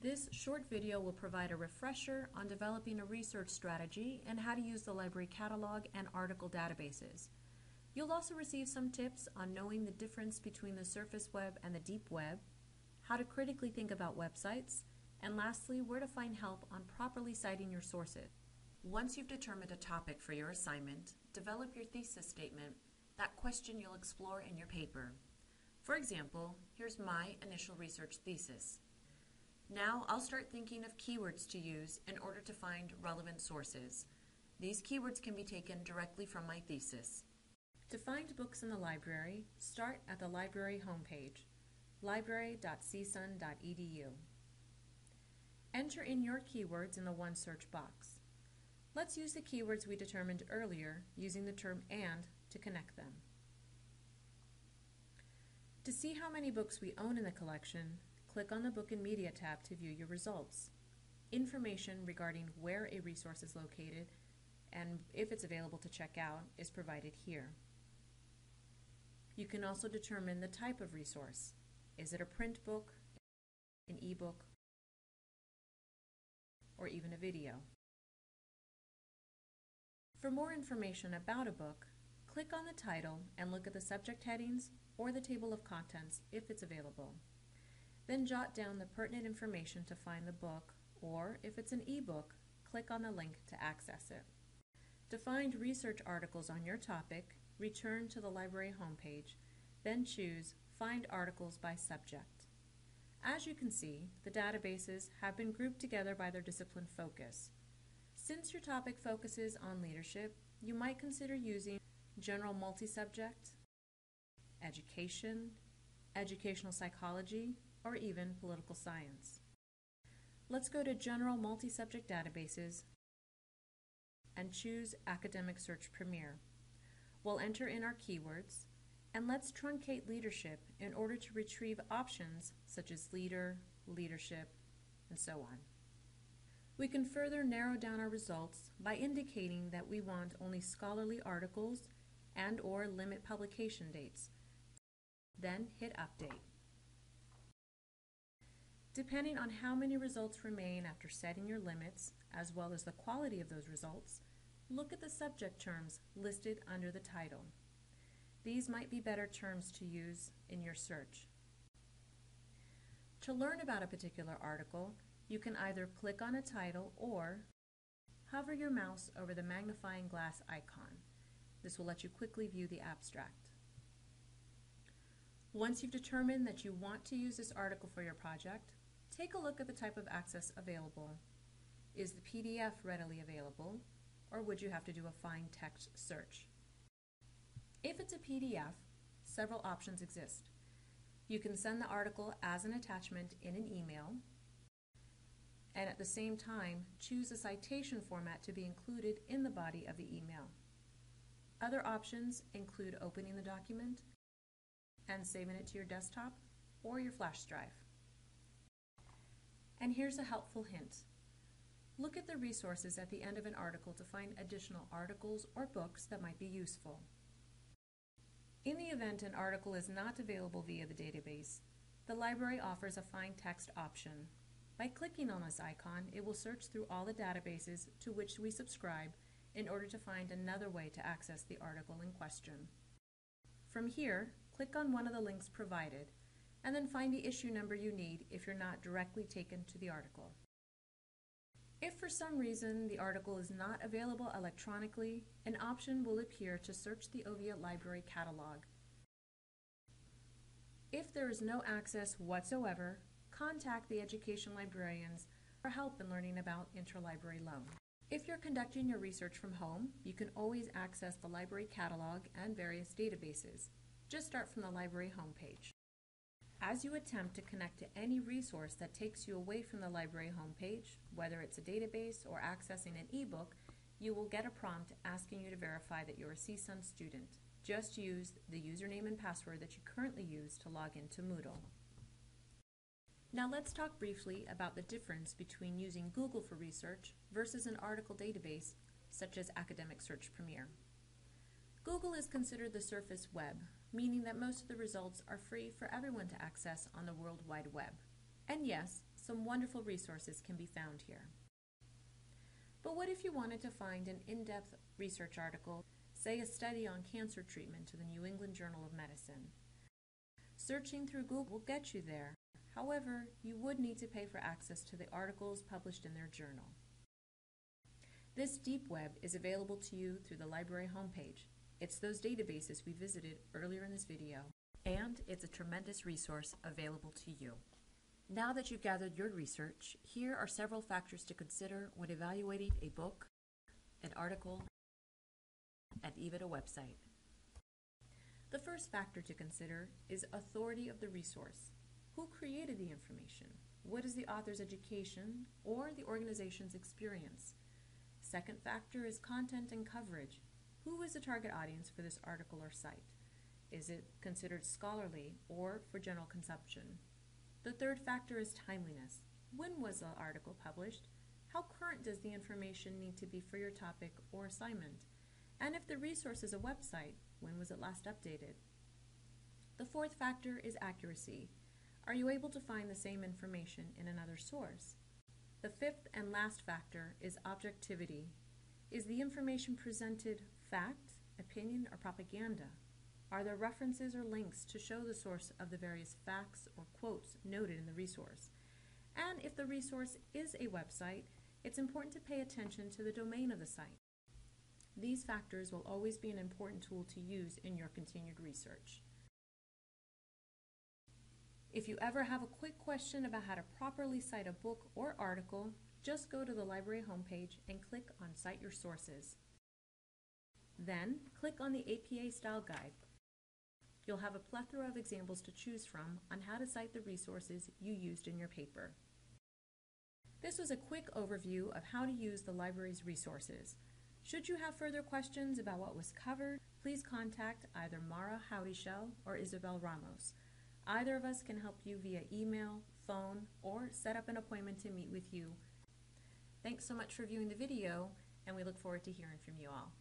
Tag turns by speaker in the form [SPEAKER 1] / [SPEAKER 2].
[SPEAKER 1] This short video will provide a refresher on developing a research strategy and how to use the library catalog and article databases. You'll also receive some tips on knowing the difference between the surface web and the deep web, how to critically think about websites, and lastly, where to find help on properly citing your sources. Once you've determined a topic for your assignment, develop your thesis statement, that question you'll explore in your paper. For example, here's my initial research thesis. Now I'll start thinking of keywords to use in order to find relevant sources. These keywords can be taken directly from my thesis. To find books in the library, start at the library homepage, library.csun.edu. Enter in your keywords in the One Search box. Let's use the keywords we determined earlier using the term "and" to connect them. To see how many books we own in the collection, click on the Book and Media tab to view your results. Information regarding where a resource is located and if it's available to check out is provided here. You can also determine the type of resource. Is it a print book, an e-book, or even a video? For more information about a book, click on the title and look at the subject headings or the table of contents if it's available. Then jot down the pertinent information to find the book, or if it's an e-book, click on the link to access it. To find research articles on your topic, return to the library homepage, then choose Find Articles by Subject. As you can see, the databases have been grouped together by their discipline focus. Since your topic focuses on leadership, you might consider using General Multi-Subject, Education, Educational Psychology, or even Political Science. Let's go to General Multi-Subject Databases and choose Academic Search Premier. We'll enter in our keywords, and let's truncate leadership in order to retrieve options such as leader, leadership, and so on. We can further narrow down our results by indicating that we want only scholarly articles and/or limit publication dates. Then hit Update. Depending on how many results remain after setting your limits, as well as the quality of those results, look at the subject terms listed under the title. These might be better terms to use in your search. To learn about a particular article, you can either click on a title or hover your mouse over the magnifying glass icon. This will let you quickly view the abstract. Once you've determined that you want to use this article for your project, take a look at the type of access available. Is the PDF readily available, or would you have to do a fine text search? If it's a PDF, several options exist. You can send the article as an attachment in an email, and at the same time choose a citation format to be included in the body of the email. Other options include opening the document and saving it to your desktop or your flash drive. And here's a helpful hint. Look at the resources at the end of an article to find additional articles or books that might be useful. In the event an article is not available via the database, the library offers a find text option. By clicking on this icon, it will search through all the databases to which we subscribe in order to find another way to access the article in question. From here, click on one of the links provided, and then find the issue number you need if you're not directly taken to the article. If for some reason the article is not available electronically, an option will appear to search the OVIA library catalog. If there is no access whatsoever, contact the education librarians for help in learning about interlibrary loan. If you're conducting your research from home, you can always access the library catalog and various databases. Just start from the library homepage. As you attempt to connect to any resource that takes you away from the library homepage, whether it's a database or accessing an e-book, you will get a prompt asking you to verify that you're a CSUN student. Just use the username and password that you currently use to log into Moodle. Now let's talk briefly about the difference between using Google for research versus an article database such as Academic Search Premier. Google is considered the surface web, meaning that most of the results are free for everyone to access on the World Wide Web. And yes, Some wonderful resources can be found here. But what if you wanted to find an in-depth research article, say a study on cancer treatment to the New England Journal of Medicine? Searching through Google will get you there. However, you would need to pay for access to the articles published in their journal. This deep web is available to you through the library homepage. It's those databases we visited earlier in this video, and it's a tremendous resource available to you. Now that you've gathered your research, here are several factors to consider when evaluating a book, an article, and even a website. The first factor to consider is authority of the resource. Who created the information? What is the author's education or the organization's experience? Second factor is content and coverage. Who is the target audience for this article or site? Is it considered scholarly or for general consumption? The third factor is timeliness. When was the article published? How current does the information need to be for your topic or assignment? And if the resource is a website, when was it last updated? The fourth factor is accuracy. Are you able to find the same information in another source? The fifth and last factor is objectivity. Is the information presented fact, opinion, or propaganda? Are there references or links to show the source of the various facts or quotes noted in the resource? And if the resource is a website, it's important to pay attention to the domain of the site. These factors will always be an important tool to use in your continued research. If you ever have a quick question about how to properly cite a book or article, just go to the library homepage and click on Cite Your Sources. Then, click on the APA Style Guide. You'll have a plethora of examples to choose from on how to cite the resources you used in your paper. This was a quick overview of how to use the library's resources. Should you have further questions about what was covered, please contact either Mara Howdyshell or Isabel Ramos. Either of us can help you via email, phone, or set up an appointment to meet with you. Thanks so much for viewing the video, and we look forward to hearing from you all.